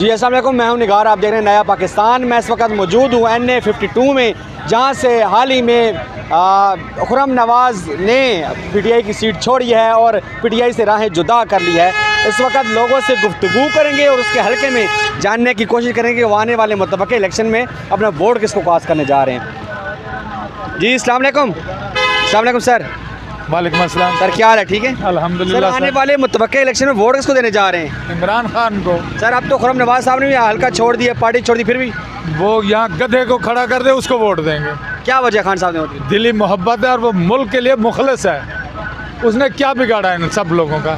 जी अस्सलाम वालेकुम, मैं हूं निगार, आप देख रहे हैं नया पाकिस्तान। मैं इस वक्त मौजूद हूं NA52 में, जहां से हाल ही में खुर्रम नवाज़ ने PTI की सीट छोड़ी है और PTI से राहें जुदा कर ली है। इस वक्त लोगों से गुफ्तगू करेंगे और उसके हल्के में जानने की कोशिश करेंगे कि वो आने वाले मुतवक्किल इलेक्शन में अपना वोट किसको कास्ट करने जा रहे हैं। जी अस्सलाम वालेकुम। अस्सलाम वालेकुम सर। वालेकुम अस्सलाम सर, क्या हाल है? ठीक है अल्हम्दुलिल्लाह। सर, आने वाले मुतवक्किल इलेक्शन में वोट किसको देने जा रहे हैं? इमरान खान को। सर, अब तो खुर्रम नवाज़ साहब ने भी हल्का छोड़ दिया, पार्टी छोड़ दी, फिर भी वो यहाँ गधे को खड़ा कर दे उसको वोट देंगे। क्या वजह खान साहब ने वोट दी? दिली मोहब्बत है और वो मुल्क के लिए मुखलिस है। उसने क्या बिगाड़ा इन सब लोगों का?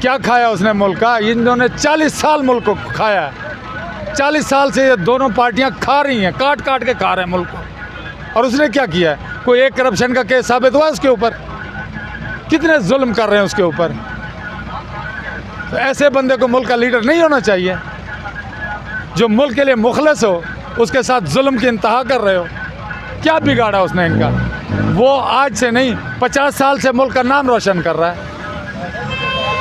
क्या खाया उसने मुल्क का? इन्होंने 40 साल मुल्क को खाया है। 40 साल से ये दोनों पार्टियां खा रही हैं, काट काट के खा रहे हैं मुल्क को। और उसने क्या किया है? कोई एक करप्शन का केस साबित हुआ उसके ऊपर? कितने जुल्म कर रहे हैं उसके ऊपर। तो ऐसे बंदे को मुल्क का लीडर नहीं होना चाहिए। जो मुल्क के लिए मुखलिस हो उसके साथ जुल्म की इंतहा कर रहे हो। क्या बिगाड़ा उसने इनका? वो आज से नहीं 50 साल से मुल्क का नाम रोशन कर रहा है।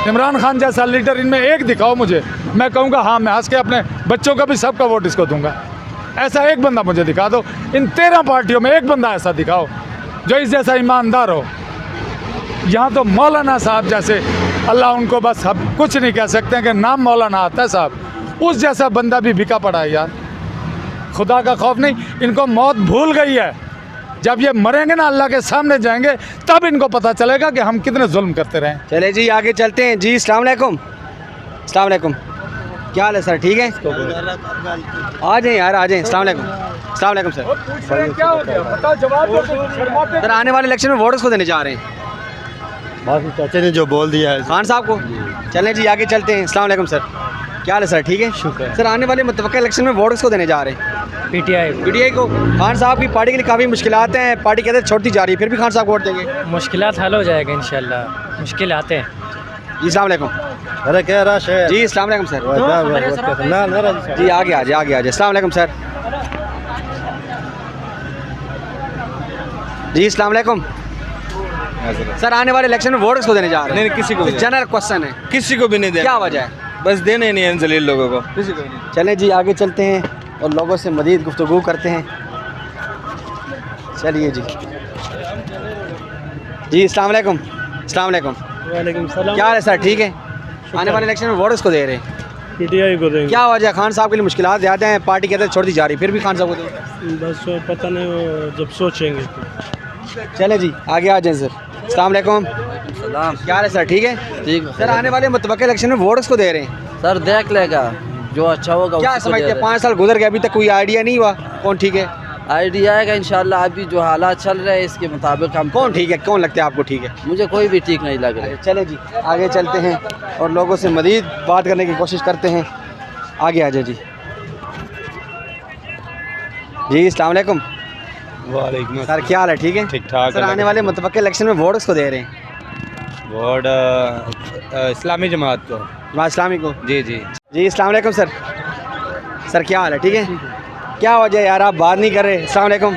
इमरान खान जैसा लीडर इनमें एक दिखाओ मुझे, मैं कहूँगा हाँ, मैं हंस के अपने बच्चों का भी सबका वोट इसको दूंगा। ऐसा एक बंदा मुझे दिखा दो। इन 13 पार्टियों में एक बंदा ऐसा दिखाओ जो इस जैसा ईमानदार हो। यहाँ तो मौलाना साहब जैसे, अल्लाह उनको बस हम कुछ नहीं कह सकते हैं कि नाम मौलाना आता है साहब, उस जैसा बंदा भी बिका पड़ा है यार। खुदा का खौफ नहीं, इनको मौत भूल गई है। जब ये मरेंगे ना, अल्लाह के सामने जाएंगे, तब इनको पता चलेगा कि हम कितने जुल्म करते रहे। चले जी, आगे चलते हैं। जी अस्सलाम वालेकुम। अस्सलाम वालेकुम, क्या हाल है सर? ठीक है, आ जाएँ यार, आ जाएँ। अस्सलाम वालेकुम। अस्सलाम वालेकुम सर। क्या हो गया? बताओ जवाब। सर, आने वाले इलेक्शन में वोट किसको देने जा रहे हैं? बस चाचा ने जो बोल दिया है खान साहब को। चलें जी, आगे चलते हैं। अस्सलाम वालेकुम सर, क्या हाल है सर? ठीक है, शुक्र। सर, आने वाले मुतवक्किल इलेक्शन में वोट किसको देने जा रहे हैं? PTI को। खान साहब की पार्टी के लिए काफ़ी मुश्किलात हैं, पार्टी कहते हैं छोड़ती जा रही है, फिर भी खान साहब को वोट देंगे? मुश्किलात हल हो जाएगा इंशाल्लाह। मुश्किल आते हैं। जी अस्सलाम वालेकुम। अरे क्या रश है जी अस्सलाम वालेकुम सर। जी आगे आ जाए, आगे आ जाए। अस्सलाम वालेकुम सर। जी अस्सलाम वालेकुम सर, आने वाले इलेक्शन में वोट किसको देने जा रहे हैं? नहीं, किसी को भी जनरल क्वेश्चन है, किसी को भी नहीं देना। क्या वजह है? बस देने नहीं है जलील लोगों को, किसी को भी नहीं। चलें जी, आगे चलते हैं और लोगों से मज़ीद गुफ्तगू करते हैं। चलिए जी। जी अस्सलाम वालेकुम। अस्सलाम वालेकुम। वालेकुम सलाम। क्या हाल है सर? ठीक है, आने वाले इलेक्शन में वोट किसको दे रहे हैं? PTI को देंगे। क्या वजह? खान साहब के लिए मुश्किलात ज़्यादा हैं, पार्टी कहते हैं छोड़ती जा रही, फिर भी खान साहब को दें? बस वो पता नहीं, वो जब सोचेंगे तो। चले जी, आगे आ जाएं सर। अस्सलाम वालेकुम। क्या हाल है सर? ठीक है। ठीक सर, आने वाले मुतवक्किल इलेक्शन में वोट किसको दे रहे हैं? सर, देख लेगा जो अच्छा होगा। क्या समझते हैं? 5 साल गुजर गए, अभी तक कोई आइडिया नहीं हुआ कौन ठीक है? आइडिया आएगा इंशाल्लाह। अभी जो हालात चल रहे हैं इसके मुताबिक हम। कौन ठीक है? कौन लगता है आपको ठीक है? मुझे कोई भी ठीक नहीं लग रहा है। चले जी, आगे चलते हैं और लोगों से मज़ीद बात करने की कोशिश करते हैं। आगे आ जाए जी। जी अस्सलाम वालेकुम। वालेकुम सर, क्या हाल है? ठीक है, ठीक ठाक। सर, आने वाले मुतवक्किल इलेक्शन में वोट किसको दे रहे हैं? वोट इस्लामी जमात को। जमात इस्लामी को। जी जी। जी अस्सलाम वालेकुम सर। सर, क्या हाल है? ठीक है, क्या वजह यार आप बात नहीं कर रहे? अस्सलाम वालेकुम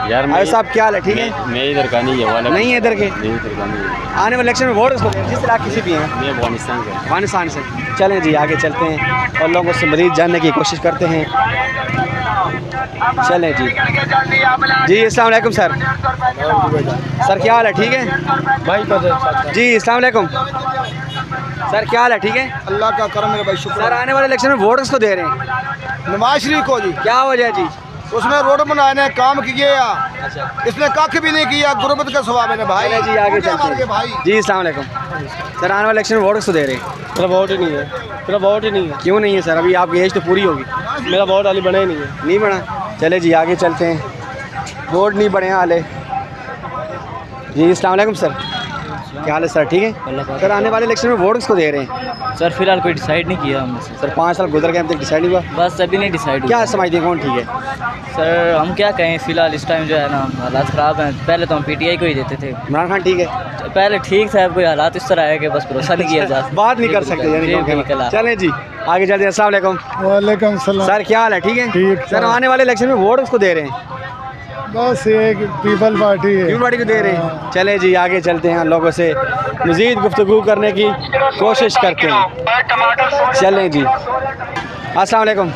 यार भाई साहब, क्या हाल है? ठीक है, मैं इधर का नहीं है, नहीं है इधर के। नहीं इधर का नहीं है, आने वाले इलेक्शन में वोट किसको दे रहे हैं? जिस तरह किसी भी हैं, मैं अफगानिस्तान का। अफगानिस्तान से। चलें जी, आगे चलते हैं और लोगों से मज़ीद जानने की कोशिश करते हैं। चलें जी। जी अस्सलाम वालेकुम सर। सर, क्या हाल है? ठीक है भाई जी। अस्सलाम वालेकुम सर, क्या हाल है? ठीक है, अल्लाह का करम है भाई, शुक्र। सर, आने वाले इलेक्शन में वोट किसको दे रहे हैं? नवाज शरीफ को जी, क्या वजह जी? उसने रोड बनाए ने, काम किए या अच्छा, इसने कख भी नहीं किया। गुरबत का स्वभाव है ना भाई। चलें जी, आगे चलते हमारे हैं। भाई। जी अस्सलाम वालेकुम सर, आने वाले इलेक्शन में वोट किसको दे रहे हैं? मेरा वोट ही नहीं है, मेरा वोट ही नहीं है। क्यों नहीं है सर? अभी आपकी एज तो पूरी होगी। मेरा वोट हाली बना ही नहीं है। नहीं बना? चले जी, आगे चलते हैं। वोट नहीं बने हाले। जी अस्सलाम वालेकुम सर, क्या हाल है सर? ठीक है, सर, आने वाले इलेक्शन में वोट किसको दे रहे हैं? सर, फिलहाल कोई डिसाइड नहीं किया हमने। सर, 5 साल गुजर गए, अब तक डिसाइड नहीं हुआ। बस अभी नहीं डिसाइड क्या समझते हैं कौन ठीक है? सर, हम क्या कहें, फिलहाल इस टाइम जो है ना हालात ख़राब हैं। पहले तो हम PTI को ही देते थे। इमरान खान ठीक है? पहले ठीक था, अब कोई हालात इस तरह है कि बस भरोसा नहीं किया जा सकता। बात नहीं कर सकते यानी कौन कहना। चलें जी, आगे चलते हैं। अस्सलाम वालेकुम वालेकुम सलाम। सर, क्या हाल है? ठीक है, ठीक, सर, आने वाले इलेक्शन में वोट किसको दे रहे हैं? बस ये पीपल पार्टी है। पीपल पार्टी को दे रहे हैं। चले जी आगे चलते हैं, लोगों से मज़ीद गुफ्तगू करने की कोशिश करते हैं। चलें जी। अस्सलाम वालेकुम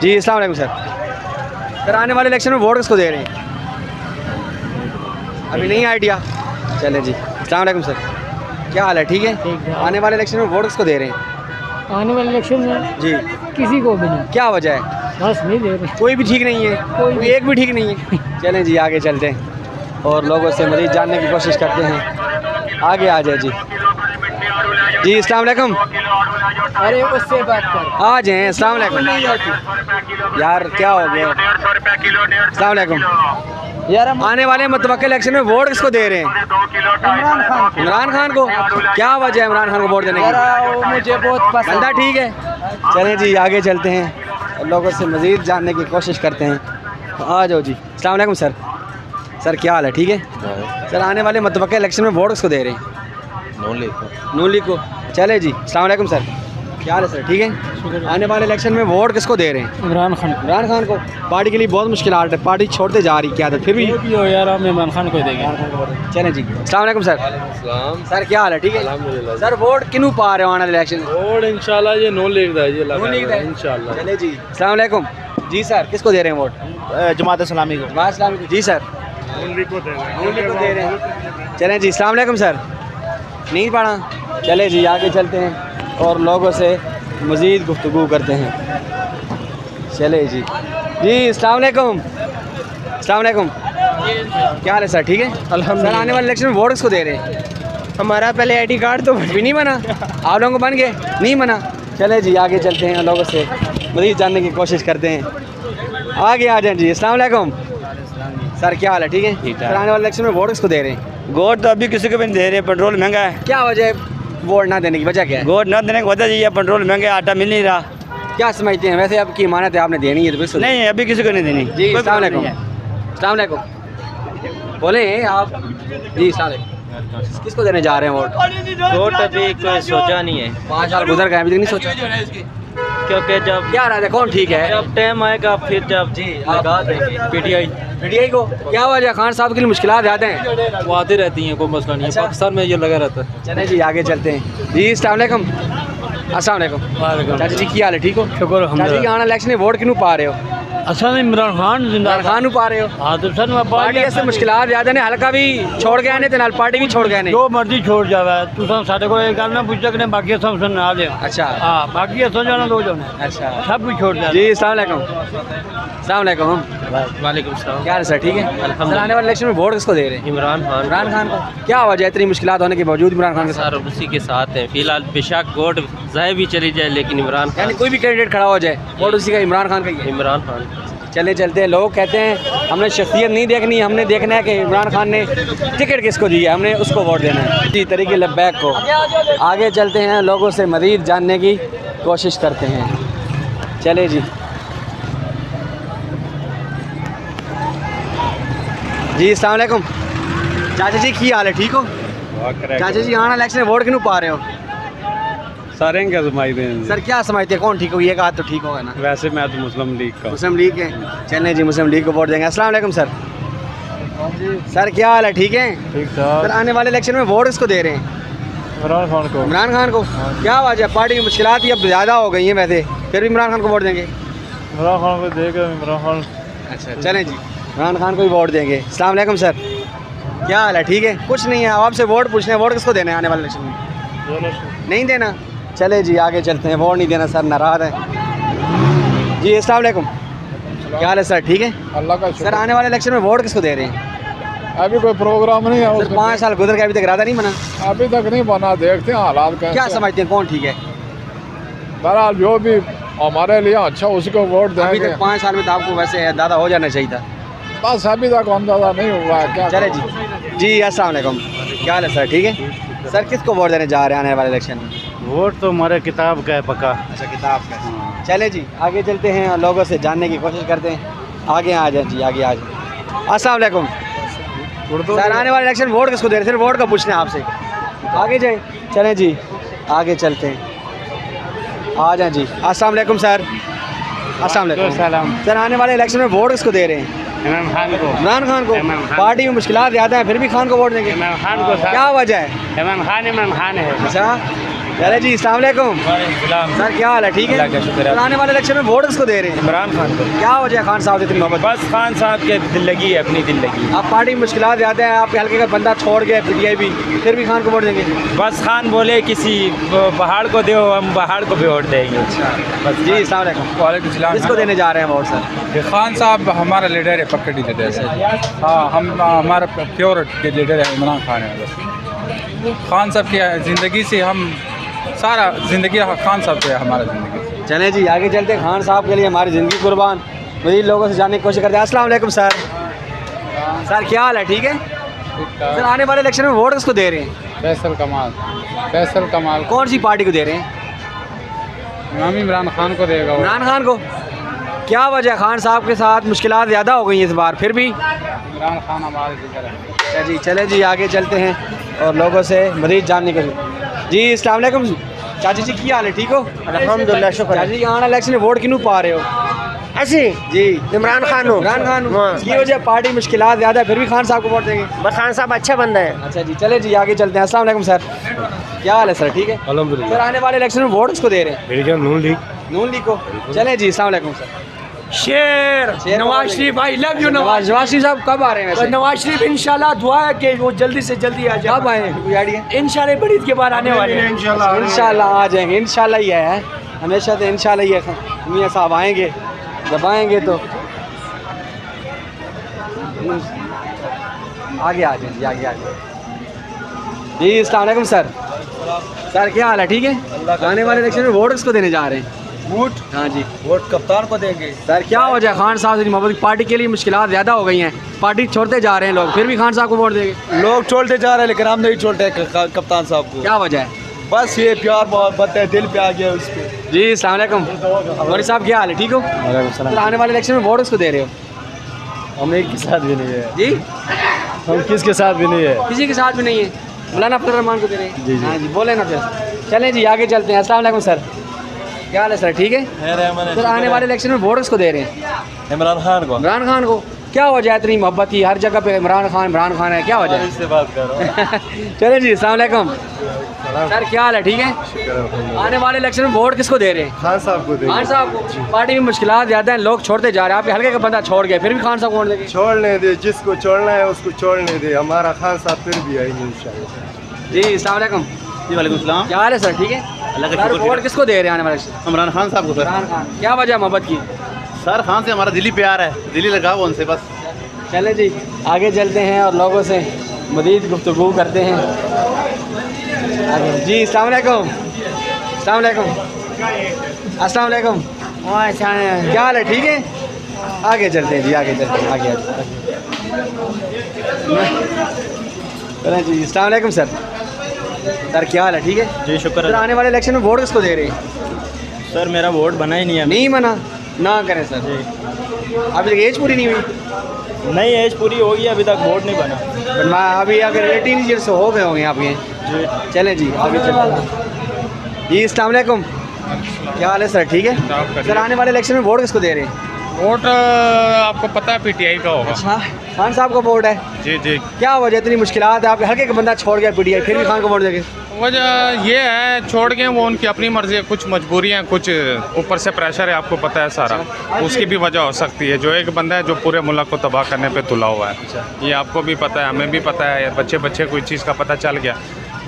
जी। अस्सलाम वालेकुम सर आने वाले इलेक्शन में वोट किसको दे रहे हैं? अभी नहीं आइडिया। चलें जी। अस्सलाम वालेकुम सर, क्या हाल है? ठीक है। आने वाले इलेक्शन में वोट किसको दे रहे हैं? आने वाले इलेक्शन में जी किसी को भी नहीं, क्या वजह है? बस नहीं दे रहे। कोई भी ठीक नहीं है, कोई एक भी ठीक नहीं है। चलें जी आगे चलते हैं और लोगों से मज़ीद जानने की कोशिश करते हैं। आगे आ जाए जी। जी अस्सलाम वालेकुम। अरे उससे बात कर। आ जाएँ। अस्सलाम वालेकुम। यार क्या हो गया? अस्सलाम वालेकुम। यार हम आने वाले मुतवक्किल इलेक्शन में वोट किसको दे रहे हैं? इमरान खान को। क्या वजह है इमरान खान को वोट देने की? यार वो मुझे बहुत पसंद। बंदा ठीक है। चलें जी आगे चलते हैं और लोगों से मज़ीद जानने की कोशिश करते हैं। आ जाओ जी। अस्सलाम वालेकुम सर क्या हाल है? ठीक है सर। आने वाले मुतवक्किल इलेक्शन में वोट किसको दे रहे हैं? नून लीग को। चले जी। अस्सलाम वालेकुम सर, क्या हाल है सर? ठीक है। आने वाले इलेक्शन में वोट किसको दे रहे हैं? इमरान खान इमरान खान को। पार्टी के लिए बहुत मुश्किल है, पार्टी छोड़ते जा रही क्या, फिर भी हो यार, हम इमरान खान को देंगे। चलें जी। अस्सलाम वालेकुम सर क्या हाल है? ठीक है सर। वोट किनू पा रहे हो आने वाले इलेक्शन में? वोट इंशाल्लाह ये नून लीग दा ये नून लीग दा है। इंशाल्लाह। चले जी। अस्सलाम वालेकुम जी सर, किसको दे रहे हैं वोट? जमात इस्लामी को। जमात इस्लामी को। जी सर नून लीग को नून लीग को दे रहे हैं। चलें जी। अस्सलाम वालेकुम सर, नहीं पढ़ा? चले जी आगे चलते हैं और लोगों से मज़ीद गुफ्तगू करते हैं। चले जी। जी अस्सलाम वालेकुम। अस्सलाम वालेकुम, क्या हाल है सर? ठीक है सर। आने वाले इलेक्शन में वोट किसको दे रहे हैं? हमारा पहले आईडी कार्ड तो अभी नहीं बना, आप लोगों को बन गए? नहीं बना। चले जी आगे चलते हैं, लोगों से मज़ीद जानने की कोशिश करते हैं। आगे आ जाए जी। अस्सलाम वालेकुम सर, क्या हाल है? ठीक है सर। आने वाले इलेक्शन में वोट किसको दे रहे हैं? वोट तो अभी किसी को भी नहीं दे रहे, पेट्रोल महंगा है। क्या वजह है वोट ना देने की? वजह क्या है? वोट न देने की वजह ये है, पेट्रोल महंगा है, आटा मिल नहीं रहा। क्या समझते हैं? वैसे आपकी इमानत है, आपने देनी है तो बिल्कुल। नहीं अभी किसी को नहीं देनी। जी अस्सलाम वालेकुम। अस्सलाम वालेकुम, बोले आप जी। अस्सलाम वालेकुम। किसको देने जा रहे हैं वोट? वोट अभी कोई सोचा नहीं है, 5 साल गुजर गए, अभी तक नहीं सोचा। क्योंकि जब क्या रहा है, कौन ठीक है? जब टाइम आएगा फिर जब जी लगा देंगे। पीटीआई को। क्या वजह? खान साहब के लिए मुश्किलात ज़्यादा हैं। वो आती रहती हैं, कोई मसला नहीं है। पाकिस्तान में ये लगा रहता है। चलें जी आगे चलते हैं। जी अस्सलाम वालेकुम। अस्सलाम वालेकुम। चाचा जी क्या हाल है? ठीक हो? शुक्र चाचा जी आना इलेक्शन में वोट किनू पा रहे हो? असल इमरान खान इमरान खान नू पा रहे हो? हाँ तो सर पार्टी ऐसे मुश्किलात ज़्यादा ने, हल्का भी छोड़ गए ने ते नाल पार्टी भी छोड़ गए ने। जो मर्जी छोड़ जावे तुम साढ़े को गल ना पूछ सकने, बाकी सब सुना दे। अच्छा हाँ बाकी असो जाना दो जाने अच्छा सब भी छोड़ जाए। जी अस्सलाम वालेकुम। अस्सलाम वालेकुम। वालेकुम सलाम। क्या हाल है सर? ठीक है सर। आने वाले इलेक्शन में वोट किसको दे रहे हैं? इमरान खान को। क्या वजह है इतनी मुश्किलात होने के बावजूद इमरान खान के साथ? सर उसी के साथ हैं फिलहाल, बेशक वोट जाए भी चली जाए लेकिन इमरान यानी खान, कोई भी कैंडिडेट खड़ा हो जाए वोट उसी का, इमरान खान का ही है। इमरान खान। चले चलते हैं। लोग कहते हैं हमने शख्सियत नहीं देखनी, हमने देखना है कि इमरान खान ने टिकट किसको दी है, हमने उसको वोट देना है। जी तरीके लब्बैक को। आगे चलते हैं, लोगों से मज़ीद जानने की कोशिश करते हैं। चले जी। जी अस्सलाम वालेकुम। चाचा जी की हाल है? ठीक हो? चाचा जी आना इलेक्शन में वोट किनू पा रहे हो? सारे क्या समझते हैं सर क्या समझते हैं कौन ठीक हो? ये कहा तो ठीक होगा ना। वैसे मैं तो मुस्लिम लीग का। मुस्लिम लीग है। चलें जी मुस्लिम लीग को वोट देंगे। अस्सलाम वालेकुम सर। सर क्या हाल है? ठीक है ठीक सर। आने वाले इलेक्शन में वोट किसको दे रहे हैं? इमरान खान को। इमरान खान को। क्या वजह? पार्टी की मुश्किलात ही अब ज़्यादा हो गई हैं, वैसे फिर भी इमरान खान को वोट देंगे। इमरान खान को देगा इमरान खान। अच्छा चलें जी इमरान खान को ही वोट देंगे। अस्सलाम वालेकुम सर, क्या हाल है? ठीक है कुछ नहीं है, आपसे वोट पूछने हैं, वोट किसको देना है आने वाले इलेक्शन में? नहीं देना। चले जी आगे चलते हैं। वोट नहीं देना सर, नाराज़ है जी। अस्सलाम वालेकुम। क्या हाल है सर? ठीक है अल्लाह का सर। आने वाले इलेक्शन में वोट किसको दे रहे हैं? अभी कोई प्रोग्राम नहीं है सर 5 साल गुजर गए, अभी तक इरादा नहीं बना। अभी तक नहीं बना, देखते हैं हालात कैसे। क्या समझते हैं कौन ठीक है? बहरहाल जो भी हमारे लिए अच्छा उसको वोट अभी देंगे। तक 5 साल में तो आपको वैसे दादा हो जाना चाहिए था। बस अभी तक अंदाजा नहीं हुआ है क्या। चले जी अस्सलाम वालेकुम। क्या हाल है सर? ठीक है सर। किसको वोट देने जा रहे हैं आने वाले इलेक्शन में? वोट तो हमारे किताब का है पक्का। अच्छा किताब का। चले जी आगे चलते हैं, लोगों से जानने की कोशिश करते हैं। आगे आ जाए जी, आगे आ जाए। अस्सलाम वालेकुम सर। आने वाले इलेक्शन वोट किसको दे रहे हैं? सिर्फ वोट का पूछना है आपसे। आगे जाएँ। चलें जी आगे चलते हैं। आ जाए जी। अस्सलाम वालेकुम सर। अस्सलाम वालेकुम सर। आने वाले इलेक्शन में वोट किसको दे रहे हैं? इमरान खान को। इमरान खान को। इमरान खान। पार्टी में मुश्किलात ज़्यादा हैं फिर भी खान को वोट देंगे? इमरान खान को। क्या वजह है? इमरान खान है। अच्छा चले जी, अस्सलाम वालेकुम सर, क्या हाल है? ठीक है। सर, आने वाले इलेक्शन में वोट किसको दे रहे हैं? इमरान खान को। क्या वजह है खान साहब से इतनी मोहब्बत? बस खान साहब के दिल लगी है, अपनी दिल लगी। आप पार्टी में मुश्किलात ज़्यादा हैं, आपके हल्के का बंदा छोड़ गया पीटीआई भी, फिर भी खान को वोट देंगे? बस खान बोले किसी पहाड़ को दो, हम पहाड़ को भी वोट देंगे। बस जी, अस्सलाम वालेकुम। वालेकुम सलाम। किसको देने जा रहे हैं वोट सर? खान साहब हमारा लीडर है, पक्का लीडर है। हाँ, हम हमारा प्योर लीडर है इमरान खान है। बस खान साहब की ज़िंदगी से हम सारा ज़िंदगी खान साहब से है हमारा ज़िंदगी। चलें जी, आगे चलते हैं। खान साहब के लिए हमारी ज़िंदगी कुर्बान। मज़ीद लोगों से जानने की कोशिश करते हैं। अस्सलाम वालेकुम सर। सर क्या हाल है? ठीक है सर। आने वाले इलेक्शन में वोट किसको दे रहे हैं? फैसल कमाल। कौन सी पार्टी को दे रहे हैं? इमाम इमरान खान को देगा। इमरान खान को। क्या वजह है? खान साहब के साथ मुश्किलात ज़्यादा हो गई हैं इस बार, फिर भी? इमरान खान हमारे जिगर है। अच्छा जी, चले जी, आगे चलते हैं और लोगों से मज़ीद जानने के लिए। जी अस्सलाम वालेकुम चाची जी, की हाल है? ठीक हो? अल्हम्दुलिल्लाह, शुक्र। चाची जी, आने इलेक्शन में वोट किन्हू पा रहे हो? ऐसे जी इमरान खान हो। इमरान खान हाँ। की वजह पार्टी मुश्किलात ज़्यादा है, फिर भी खान साहब को वोट देंगे? बस खान साहब अच्छा बंदा है। अच्छा जी, चले जी, आगे चलते हैं। अस्सलाम वालेकुम सर, क्या हाल है सर? ठीक है सर। आने वाले इलेक्शन में वोट किसको दे रहे हैं? नून लीग को। चले जी, अस्सलाम वालेकुम सर। शेर Nawaz Sharif, I love you Nawaz. Nawaz Sharif साहब कब आ रहे हैं वैसे? नवाज शरीफ इंशाल्लाह दुआ है कि वो जल्दी से जल्दी आ जाए। कब आए? कोई आइडिया? इंशाल्लाह बड़ी के बाद आने वाले हैं। इंशाल्लाह आ जाएंगे। इंशाल्लाह ही है, हमेशा तो इंशाल्लाह ही है। मियाँ साहब आएंगे, जब आएंगे तो आगे आ जाएंगे। आगे आ जाए जी। अस्सलाम वालेकुम सर। सर क्या हाल है? ठीक है। आने वाले इलेक्शन में वोट किसको देने जा रहे हैं? वोट हाँ जी, वोट कप्तान को देंगे। सर क्या वजह है? खान साहब से मोहब्बत, पार्टी के लिए मुश्किलात ज़्यादा हो गई हैं, पार्टी छोड़ते जा रहे हैं लोग, फिर भी खान साहब को वोट देंगे? लोग छोड़ते जा रहे हैं लेकिन हम नहीं छोड़ते कप्तान साहब को। क्या वजह है? बस ये प्यार मोहब्बत है, दिल पे आ गया उस पर। जी अस्सलाम वालेकुम मौलवी साहब, क्या हाल है? ठीक हो? सर आने वाले इलेक्शन में वोट किसको दे रहे हो? हम एक के साथ भी नहीं है। जी हम किसके साथ भी नहीं है। किसी के साथ भी नहीं है। मौलाना अब्दुल रहमान को दे रहे हैं? हाँ जी, बोले ना फिर। चलें जी, आगे चलते हैं। अस्सलाम वालेकुम सर, क्या हाल है सर? ठीक है सर। आने वाले इलेक्शन में वोट किसको दे रहे हैं? इमरान खान को। इमरान खान को। क्या वजह है इतनी मोहब्बत की? हर जगह पे इमरान खान है, क्या वजह है? इससे बात कर रहा हूँ। चले जी, अस्सलाम वालेकुम सर, क्या हाल है? ठीक है। आने वाले इलेक्शन में वोट किसको दे रहे हैं? खान साहब को खान साहब को। पार्टी में मुश्किलात ज़्यादा हैं, लोग छोड़ते जा रहे हैं, आपके हल्के का बंदा छोड़ गया, फिर भी खान साहब को वोट देंगे? छोड़ने दे, जिसको छोड़ना है उसको छोड़ने दे। हमारा खान साहब फिर भी आएंगे इंशाल्लाह। जी अस्सलाम वालेकुम। जी वालेकुम सलाम। क्या हाल है सर? ठीक है सर। वोट किसको दे रहे हैं आने वाले इलेक्शन? इमरान खान साहब को सर। इमरान खान। क्या वजह है मोहब्बत की? सर खान से हमारा दिली प्यार है, दिली लगाव उनसे बस। चले जी, आगे चलते हैं और लोगों से मज़ीद गुफ्तगू करते हैं। जी अस्सलाम वालेकुम। अस्सलाम वालेकुम। अस्सलाम वालेकुम। क्या हाल है? ठीक है। आगे चलते हैं जी, आगे चलते हैं। आगे चलें जी। अस्सलाम वालेकुम सर। सर क्या हाल है? ठीक है जी शुक्र सर। आने वाले इलेक्शन में वोट किसको दे रहे हैं? सर, मेरा वोट बना ही नहीं है। नहीं मना ना करें सर। अभी तक एज पूरी नहीं हुई? नहीं, एज पूरी होगी, अभी तक वोट नहीं बना। बनवा अभी अगर 18 ईयर्स हो गए होंगे आपके। चलें जी, आगे चलते हैं। जी अस्सलाम वालेकुम। क्या हाल है सर? ठीक है सर। आने वाले इलेक्शन में वोट किसको दे रहे हैं? वोट आपको पता है पीटीआई का होगा। अच्छा, खान साहब का वोट है। जी जी। क्या वजह इतनी मुश्किलात है? आपके हल्के का बंदा छोड़ गया पीटीआई, फिर भी खान को वोट देंगे? वजह ये है, छोड़ गए वो, उनकी अपनी मर्जी है, कुछ मजबूरियाँ, कुछ ऊपर से प्रेशर है, आपको पता है सारा। उसकी भी वजह हो सकती है। जो एक बंदा है जो पूरे मुल्क को तबाह करने पे तुला हुआ है, ये आपको भी पता है, हमें भी पता है, बच्चे कोई चीज़ का पता चल गया।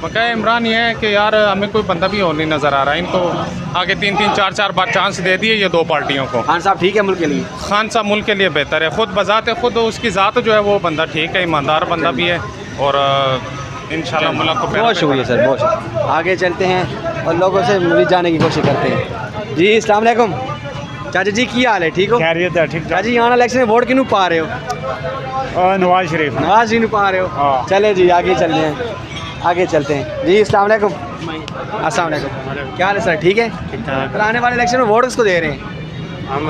मगर इमरान ये है कि यार हमें कोई बंदा भी और नहीं नज़र आ रहा है। इनको आगे 3-3, 4-4 बार चांस दे दिए ये दो पार्टियों को। खान साहब ठीक है मुल्क के लिए? खान साहब मुल्क के लिए बेहतर है, खुद बजाते खुद उसकी ज़ात जो है वो बंदा ठीक है, ईमानदार बंदा भी है, और इंशाल्लाह मुल्क को बहुत शुक्रिया सर, बहुत शुक्रिया। आगे चलते हैं और लोगों से मज़ीद जाने की कोशिश करते हैं। जी अस्सलाम वालेकुम चाचा जी, की हाल है? ठीक हो? खैरियत है, ठीक चाचा जी, यहाँ इलेक्शन में वोट किन्हू पा रहे हो? नवाज शरीफ। नवाज जी पा रहे हो? चले जी, आगे चलते हैं। आगे चलते हैं जी। अस्सलाम वालेकुम। अस्सलाम वालेकुम। क्या हाल है सर? ठीक है। ठीक ठाक। सर आने वाले इलेक्शन में वोट किसको दे रहे हैं? हम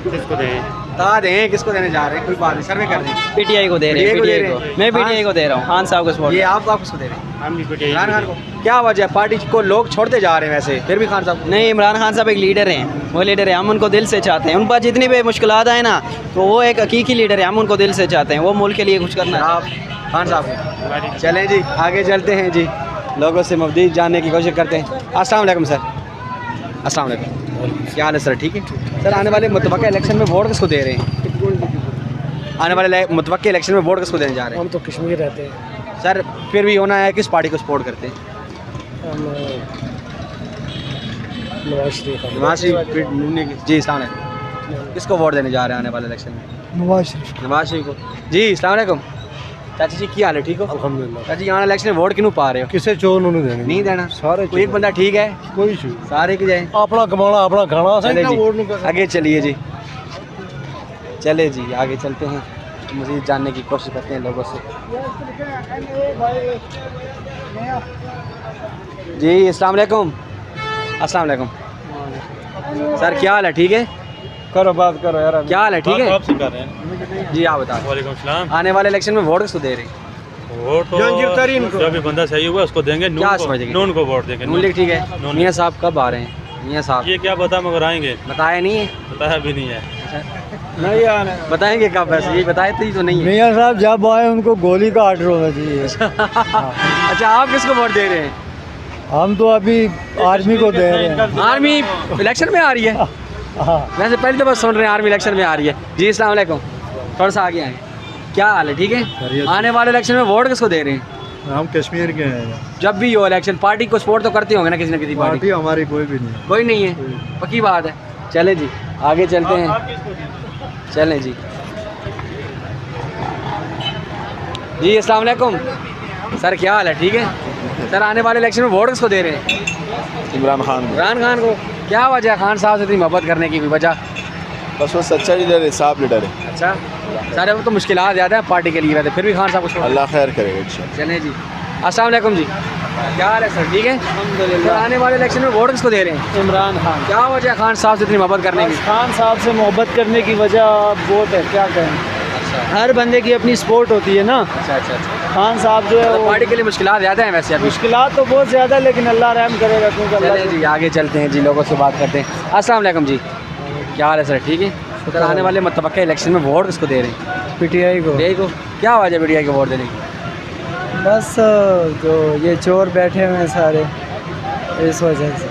किसको दें? बता दें किसको देने जा रहे हैं, कोई बात नहीं, सर्वे कर दें। पीटीआई को दे रहे हैं, PTI को दे पीटीआई रहे को। हैं। मैं हाँ। पीटीआई को दे रहा हूँ, खान साहब को सपोर्ट। ये आप किसको दे रहे हैं? इमरान खान को। क्या वजह है, पार्टी को लोग छोड़ते जा रहे हैं वैसे, फिर भी खान साहब नहीं, इमरान खान साहब एक लीडर हैं, वो लीडर है, हम उनको दिल से चाहते हैं। उन पर जितनी भी मुश्किलात आए ना, तो वो एक हकीकी लीडर है, हम उनको दिल से चाहते हैं, वो मुल्क के लिए कुछ करना है। आप खान साहब को। चलें जी, आगे चलते हैं जी, लोगों से मज़ीद जानने की कोशिश करते हैं। अस्सलाम वालेकुम सर। अस्सलाम वालेकुम, क्या हाल है सर? ठीक है सर। आने वाले मुतवक्किल इलेक्शन में वोट किसको दे रहे हैं? आने वाले मुतवक्किल इलेक्शन में वोट किसको देने जा रहे हैं? हम तो कश्मीर रहते हैं। सर फिर भी होना है, किस पार्टी को सपोर्ट करते हैं? नवाज शरीफ। नवाज शरीफ जी। अस्सलाम वालेकुम, किसको वोट देने जा रहे हैं आने वाले इलेक्शन में? नवाज शरीफ। नवाज शरीफ को जी। अस्सलाम वालेकुम चाची जी, क्या हाल है? ठीक हो? अल्हम्दुलिल्लाह। चाची यहाँ इलेक्शन में वोट किन्हों पा रहे हो? किसे चोर उन्होंने देने नहीं देना सारे कोई एक बंदा ठीक है, कोई सारे की जाए। अपना कमाना अपना खाना चले जी, आगे चलिए जी, चले जी आगे चलते हैं, मज़ीद जानने की कोशिश करते हैं लोगों से। जी अस्सलाम वालेकुम। अस्सलाम वालेकुम सर, क्या हाल है? ठीक है, करो बात करो यार। क्या हाल है? ठीक है आपसे कर रहे हैं। जी, आप बताओ वालेकुम सलाम। आने वाले इलेक्शन में वोट किसको दे रहे हैं? वोट तो जो भी बंदा सही हुआ उसको देंगे। क्या समझेंगे? नून को वोट देंगे। नून लीग ठीक है। मियाँ साहब कब आ रहे हैं? मियाँ साहब ये क्या पता, मगर आएंगे। बताया नहीं है? बताया भी नहीं है। नहीं आने बताएंगे कब? वैसे ये बताए तो नहीं है। मियाँ साहब जब आए उनको गोली का ऑर्डर होना चाहिए। अच्छा, आप किसको वोट दे रहे हैं? हम तो अभी आर्मी को दे रहे हैं। आर्मी इलेक्शन में आ रही है? हाँ। वैसे पहले तो बस सुन रहे हैं आर्मी इलेक्शन में आ रही है। जी अस्सलाम वालेकुम, थोड़ा सा आगे आए, क्या हाल है? ठीक है। आने वाले इलेक्शन में वोट किसको दे रहे हैं? हम कश्मीर के हैं। जब भी हो इलेक्शन, पार्टी को सपोर्ट तो करते होंगे ना किसी न किसी पार्टी? हमारी कोई भी नहीं। कोई नहीं है, पक्की बात है। चले जी आगे चलते हैं, चलें जी। जी अस्सलाम वालेकुम सर, क्या हाल है? ठीक है सर। आने वाले इलेक्शन में वोट किसको दे रहे हैं? इमरान खान इमरान खान को। क्या वजह है खान साहब से इतनी मोहब्बत करने की भी वजह? बस वो सच्चा लीडर है, साफ लीडर है। अच्छा सारे वो तो मुश्किलात ज़्यादा है पार्टी के लिए वैसे, फिर भी खान साहब को अल्लाह खैर करेगा इंशाल्लाह। चलें जी। अस्सलाम वालेकुम जी, क्या हाल है सर? ठीक है अल्हम्दुलिल्लाह। आने वाले इलेक्शन में वोट किसको दे रहे हैं? इमरान खान। क्या वजह है खान साहब से इतनी मोहब्बत करने की? खान साहब से मोहब्बत करने की वजह वोट है, क्या कहें। अच्छा हर बंदे की अपनी सपोर्ट होती है ना। अच्छा अच्छा अच्छा। खान साहब जो है तो वो पार्टी के लिए मुश्किलात ज़्यादा हैं वैसे अभी? मुश्किलात तो बहुत ज़्यादा है, लेकिन अल्लाह रहम करेगा, क्योंकि अल्लाह चलें जी आगे चलते हैं जी, लोगों से बात करते हैं। अस्सलाम वालेकुम जी, क्या हाल है सर? ठीक है सर। आने वाले मुतवक्किल इलेक्शन में वोट किसको दे रहे हैं? पीटीआई को। पीटीआई को। क्या वजह है पीटीआई को वोट देने की? बस जो ये चोर बैठे हुए हैं सारे, इस वजह से।